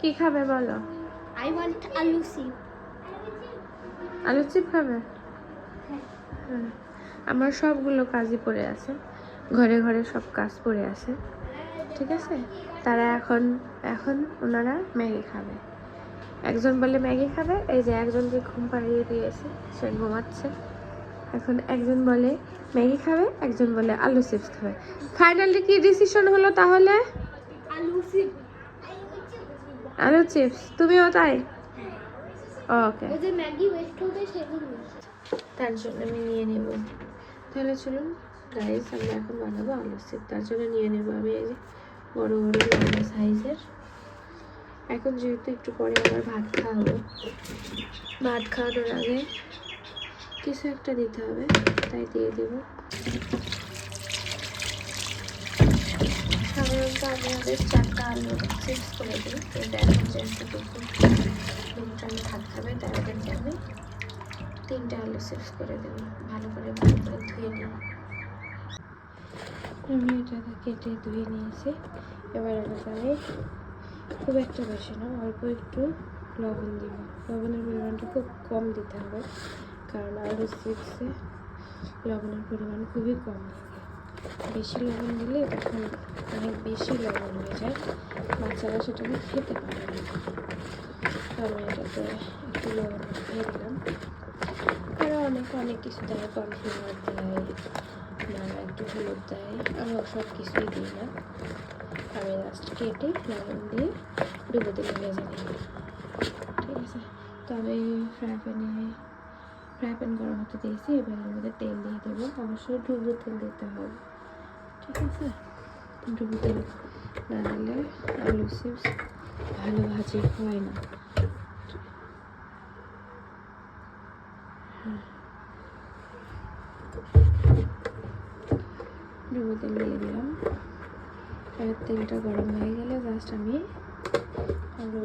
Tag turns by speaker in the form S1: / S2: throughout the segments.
S1: কি খাবে বলো?
S2: আই ওয়ান্ট আলু চিপ।
S1: আলু চিপ খাবে? হ্যাঁ, আমার সবগুলো কাজই পড়ে আছে, ঘরে ঘরে সব কাজ পড়ে আছে, ঠিক আছে। তারা এখন এখন ওনারা ম্যাগি খাবে। একজন বলে ম্যাগি খাবে, এই যে একজনকে ঘুম পাড়িয়ে দিয়েছে, সে ঘুমাচ্ছে। এখন একজন বলে ম্যাগি খাবে, একজন বলে আলু চিপস খাবে। ফাইনালি কি ডিসিশন হলো তাহলে?
S2: আলু চিপ।
S1: আলু চিপস, তুমিও তাই? ওকে,
S2: ওই যে ম্যাগি ওয়েস্ট হবে সেগুলো।
S1: তার জন্য আমি নিয়ে নেব। তাহলে চলুন গাইস, আমরা এখন বানাবো আলু চিপস। তার জন্য নিয়ে নেব আমি এই যে বড় বড় লম্বা সাইজের। এখন যেহেতু একটু পরে আবার ভাত খাওয়াবো, ভাত খাওয়ানোর আগে কিছু একটা দিতে হবে, তাই দিয়ে দেব। সাধারণত আমাদের 4টা আলু চিপস করে দিই, কিন্তু এখন যেহেতু দুপুর আমি ভাত খাবে, তাই ওদেরকে আমি 3টা আলু চিপস করে দেবো। ভালো করে ধুয়ে নিই। আমি এটাকে কেটে ধুয়ে নিয়েছি। এবার এটাকে আমি খুব একটা বেশি না, অল্প একটু লবণ দিব। লবণের পরিমাণটা খুব কম দিতে হবে, কারণ আলু চিপসে লবণের পরিমাণ খুবই কম লাগে। বেশি লবণ দিলে তখন অনেক বেশি লবণ হয়ে যায়, বাচ্চারা সেটাকে খেতে পারে না। আমি এটাতে একটু লবণ দিয়ে দিলাম। আরও অনেক কিছু দেয়, কর্নফ্লাওয়ার দেয়, একটু হলুদ দেয়। আমি সব কিছুই দিই না, আমি লাস্ট কেটে লবণ দিয়ে ডুবো দিলে ভেজে নিই, ঠিক আছে। তো আমি ফ্রাই প্যান গরম হতে দিয়েছি। এবার এর মধ্যে তেল দিয়ে দেবো, অবশ্যই ডুবো তেল দিতে হবে, ঠিক আছে। ডুবো তেল না দিলে আলু চিপস ভালো ভাজি হয় না। ডুবো তেল দিয়ে দিলাম। এবার তেলটা গরম হয়ে গেলে জাস্ট আমি আলু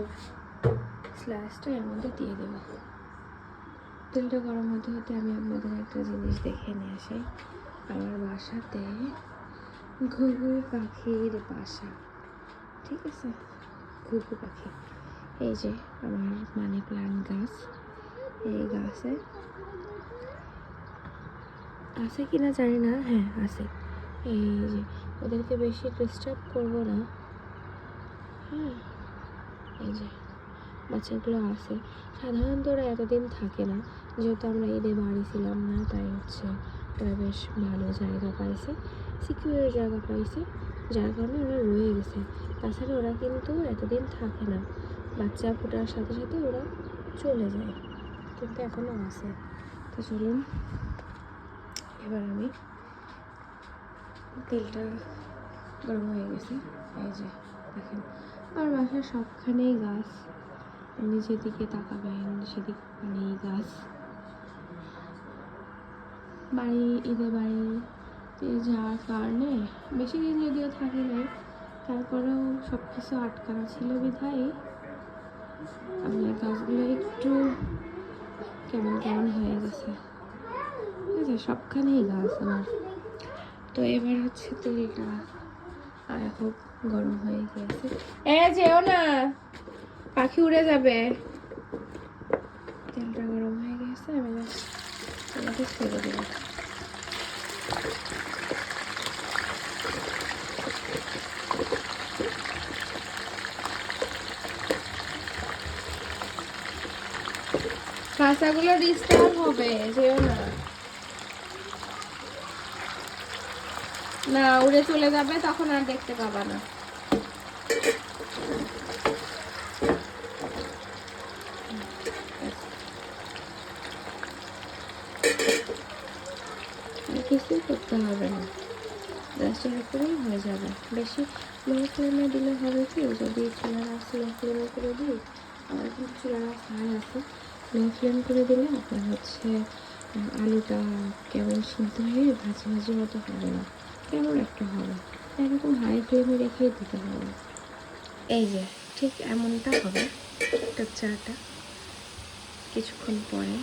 S1: স্লাইসটা এর মধ্যে দিয়ে দেবো। তেলটা গরম হতে হতে আমি আপনাদের একটা জিনিস দেখে নিয়ে আসি। আমার বাসাতে ঘুঘু পাখির বাসা, ঠিক আছে। ঘুঘু পাখি, এই যে আমার মানি প্লান্ট গাছ, এই গাছে আছে কিনা জানি না, হ্যাঁ আছে। এই যে ওদেরকে বেশি ডিস্টার্ব করবো না, হ্যাঁ। এই যে বাচ্চাগুলো আছে, সাধারণত ওরা এতদিন থাকে না, যেহেতু আমরা ঈদে বাড়ি ছিলাম না, তাই হচ্ছে ওরা বেশ ভালো জায়গা পাইছে, সিকিউর জায়গা পাইছে, যার কারণে ওরা রয়ে গেছে। তাছাড়া ওরা কিন্তু এতদিন থাকে না, বাচ্চা ফোটার সাথে সাথে ওরা চলে যায়, কিন্তু এখনও আছে। তো চলুন এবার আমি, তেলটা গরম হয়ে গেছে, এই যে দেখেন আমার বাসার সবখানেই গাছ, আপনি যেদিকে তাকাবেন সেদিক মানেই গাছ। বাড়ি ঈদে বাড়িতে যাওয়ার কারণে বেশি দিন যদিও থাকি নাই, তারপরেও সব কিছু আটকানো ছিল বিধায় আপনার গাছগুলো একটু কেমন কেমন হয়ে গেছে, ঠিক আছে। সবখানেই গাছ আমার। তো এবার হচ্ছে তেলটা খুব গরম হয়ে গিয়েছে, যেও না, পাখি উড়ে যাবে। তেলটা গরম হয়ে গেছে, আমি তেলটা ছেড়ে দেব। কাঁচাগুলো ডিস্টার্ব হবে, যেও না, না উড়ে চলে যাবে, তখন আর দেখতে পাবা না। কিছুই করতে হবে না, জাস্ট এরকমই হয়ে যাবে। বেশি লো ফ্লেমে দিলে হবে কি, যদি চুলার আঁচ লো ফ্লেমে করে দিই, আমার কিন্তু চুলার আঁচ হাই আছে, লো ফ্লেম করে দিলে আপনার হচ্ছে আলুটা কেমন সিদ্ধ হয়ে ভাজি ভাজি মতো হবে না, কেমন একটা হবে। এরকম হাই ফ্লেমে রেখেই দিতে হবে। এই যে ঠিক এমনটা হবে টেক্সচারটা। কিছুক্ষণ পরে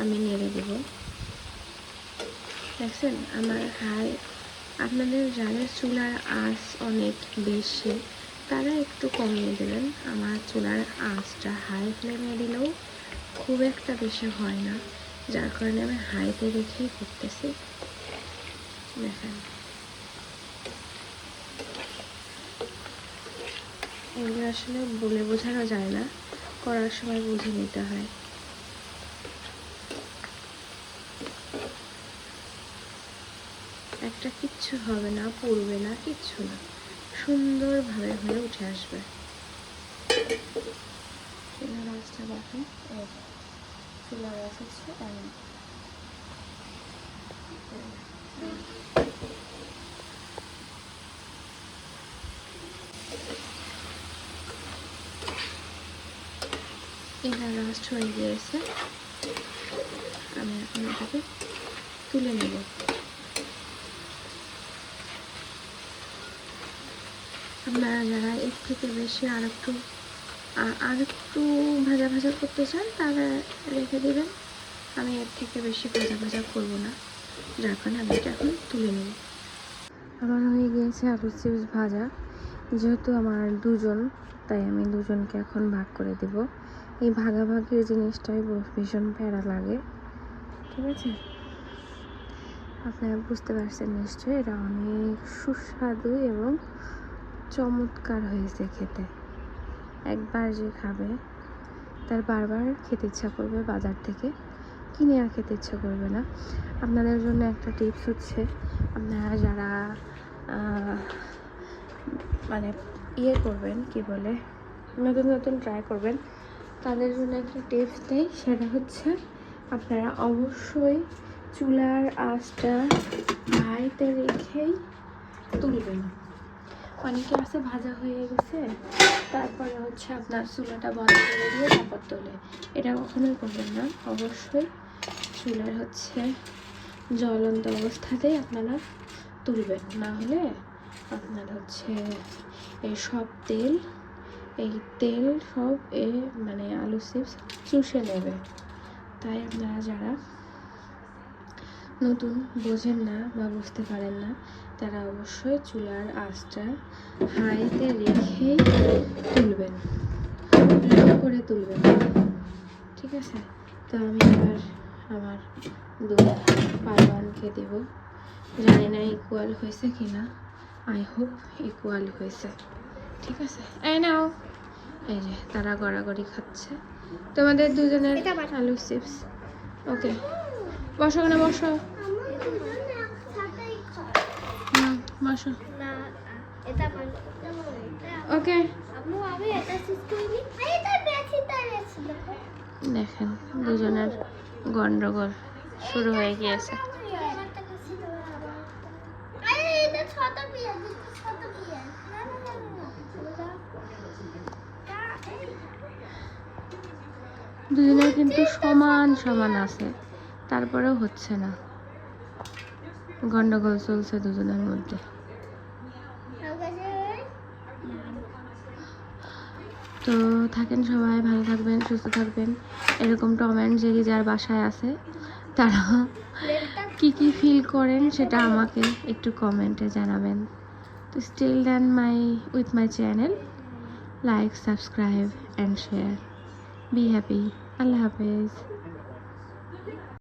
S1: আমি নেড়ে দেব, দেখছেন আমার হাই, আপনাদের যাদের চুলার আঁচ অনেক বেশি তারা একটু কমিয়ে দেবেন। আমার চুলার আঁচটা হাই ফ্লেমে দিলেও খুব একটা বেশি হয় না, যার কারণে আমি হাইতে রেখেই করতেছি। দেখেন, এগুলো আসলে বলে বোঝানো যায় না, করার সময় বুঝে নিতে হয়। একটা কিচ্ছু হবে না, পুড়বে না, কিচ্ছু না, সুন্দরভাবে হয়ে উঠে আসবে। চুলার আঁচটা দেখেন, চুলার আঁচ হচ্ছে এমন। এটা রাস্ট হয়ে গিয়েছে, আমি এখন এটাকে তুলে নেব। আপনারা যারা এর থেকে বেশি আর একটু ভাজা ভাজা করতে চান তারা রেখে দেবেন। আমি এর থেকে বেশি ভাজা ভাজা করবো না, যার কারণে আমি এটা এখন তুলে নেব। আমার হয়ে গিয়েছে আলু চিপস ভাজা। যেহেতু আমার দুজন, তাই আমি দুজনকে এখন ভাগ করে দেব। এই ভাগাভাগির জিনিসটাই ভীষণ প্যারা লাগে, ঠিক আছে? আপনারা বুঝতে পারছেন নিশ্চয়ই, এটা অনেক সুস্বাদু এবং চমৎকার হয়েছে খেতে। একবার যে খাবে তার বারবার খেতে ইচ্ছা করবে, বাজার থেকে কিনে আর খেতে ইচ্ছা করবে না। আপনাদের জন্য একটা টিপস হচ্ছে, আপনারা যারা মানে করবেন, কি বলে, নতুন নতুন ট্রাই করবেন, তাদের জন্য একটা টিপস দেই। সেটা হচ্ছে আপনারা অবশ্যই চুলার আঁচটা হাইতে রেখেই তুলবেন। অনেকে আছে ভাজা হয়ে গেছে তারপরে হচ্ছে আপনার চুলাটা বন্ধ করে দিয়ে তারপর তোলে, এটা কখনোই করবেন না। অবশ্যই চুলার হচ্ছে জ্বলন্ত অবস্থাতেই আপনারা তুলবেন, না হলে আপনার হচ্ছে এই সব তেল সব মানে আলু চিপস চুষে নেবে। তাই আপনারা যারা নতুন, বোঝেন না বা বুঝতে পারেন না, তারা অবশ্যই চুলার আঁচটা হাইতে রেখেই তুলবেন, লো করে তুলবেন, ঠিক আছে? তো আমি এবার আমার দুধ পারওয়ানকে দেব। জানি না ইকুয়াল হয়েছে কি না, আই হোপ ইকুয়াল হয়েছে, ঠিক আছে? এই নাও, এই যে তারা গড়াগড়ি খাচ্ছে তোমাদের দুজনের আলু চিপস। ওকে, বসো না, বসো, বসো। ওকে, দেখেন দুজনের গন্ডগোল শুরু হয়ে গিয়েছে। দুজনের কিন্তু সমান সমান আছে, তারপরেও হচ্ছে না, গন্ডগোল চলছে দুজনের মধ্যে। তো থাকেন সবাই, ভালো থাকবেন, সুস্থ থাকবেন। এরকম টম অ্যান্ড জেরি যার বাসায় আছে তারা কি কি ফিল করেন সেটা আমাকে একটু কমেন্টে জানাবেন। তো still then with my channel, like, subscribe and share. Be happy. আল্লাহ হাফেজ।